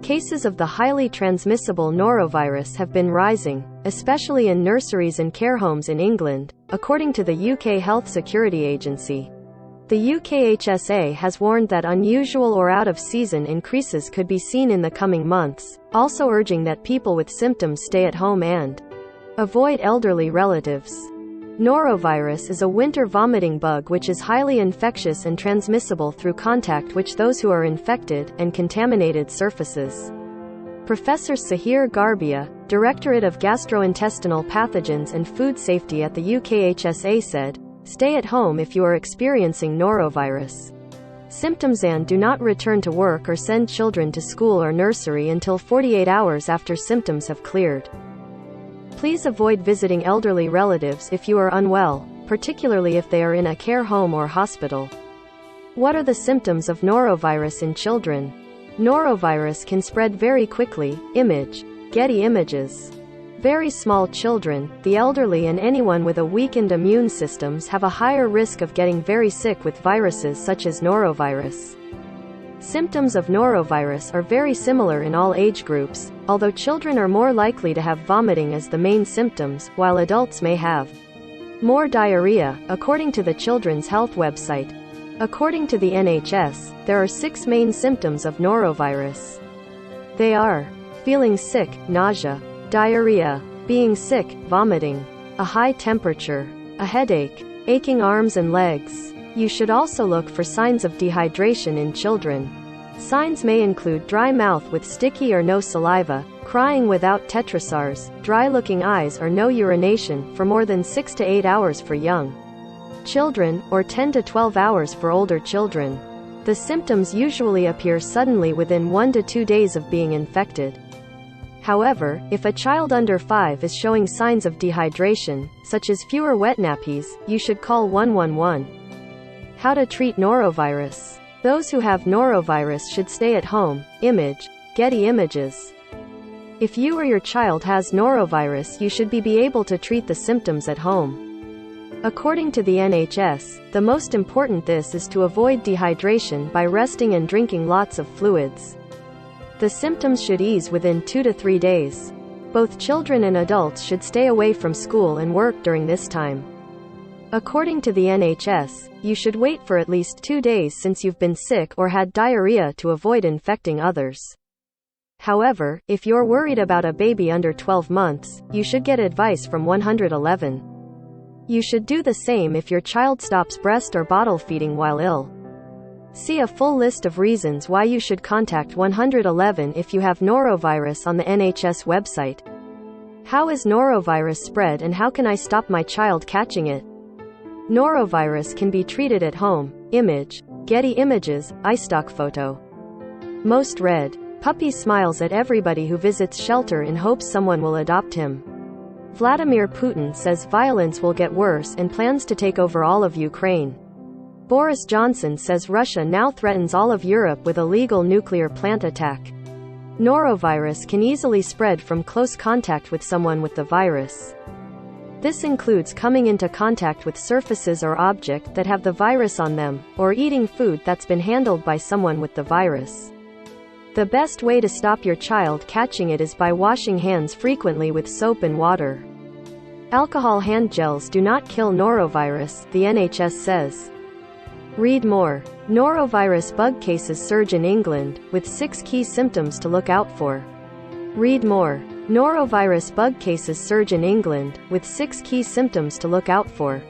Cases of the highly transmissible norovirus have been rising, especially in nurseries and care homes in England, according to the UK Health Security Agency. The UKHSA has warned that unusual or out-of-season increases could be seen in the coming months, also urging that people with symptoms stay at home and avoid elderly relatives. Norovirus is a winter vomiting bug which is highly infectious and transmissible through contact with those who are infected and contaminated surfaces. Professor Sahir Garbia, Directorate of Gastrointestinal Pathogens and Food Safety at the UKHSA said, "Stay at home if you are experiencing norovirus symptoms and do not return to work or send children to school or nursery until 48 hours after symptoms have cleared. Please avoid visiting elderly relatives if you are unwell, particularly if they are in a care home or hospital." What are the symptoms of norovirus in children? Norovirus can spread very quickly. Image. Getty Images. Very small children, the elderly and anyone with a weakened immune systems have a higher risk of getting very sick with viruses such as norovirus. Symptoms of norovirus are very similar in all age groups, although children are more likely to have vomiting as the main symptoms, while adults may have more diarrhea, according to the Children's Health website. According to the NHS, there are 6 main symptoms of norovirus. They are feeling sick, nausea, diarrhea, being sick, vomiting, a high temperature, a headache, aching arms and legs. You should also look for signs of dehydration in children. Signs may include dry mouth with sticky or no saliva, crying without tetrasaurs, dry-looking eyes or no urination for more than 6 to 8 hours for young children, or 10 to 12 hours for older children. The symptoms usually appear suddenly within 1 to 2 days of being infected. However, if a child under 5 is showing signs of dehydration, such as fewer wet nappies, you should call 111. How to treat norovirus. Those who have norovirus should stay at home. Image. Getty Images. If you or your child has norovirus, you should be able to treat the symptoms at home. According to the NHS, the most important is to avoid dehydration by resting and drinking lots of fluids. The symptoms should ease within 2 to 3 days. Both children and adults should stay away from school and work during this time. According to the NHS, you should wait for at least 2 days since you've been sick or had diarrhea to avoid infecting others. However, if you're worried about a baby under 12 months, you should get advice from 111. You should do the same if your child stops breast or bottle feeding while ill. See a full list of reasons why you should contact 111 if you have norovirus on the NHS website. How is norovirus spread and how can I stop my child catching it? Norovirus can be treated at home. Image. Getty Images, iStock photo. Most read. Puppy smiles at everybody who visits shelter in hopes someone will adopt him. Vladimir Putin says violence will get worse and plans to take over all of Ukraine. Boris Johnson says Russia now threatens all of Europe with a illegal nuclear plant attack. Norovirus can easily spread from close contact with someone with the virus. This includes coming into contact with surfaces or objects that have the virus on them, or eating food that's been handled by someone with the virus. The best way to stop your child catching it is by washing hands frequently with soap and water. Alcohol hand gels do not kill norovirus, the NHS says. Read more. Norovirus bug cases surge in England, with 6 key symptoms to look out for. Read more. Norovirus bug cases surge in England, with 6 key symptoms to look out for.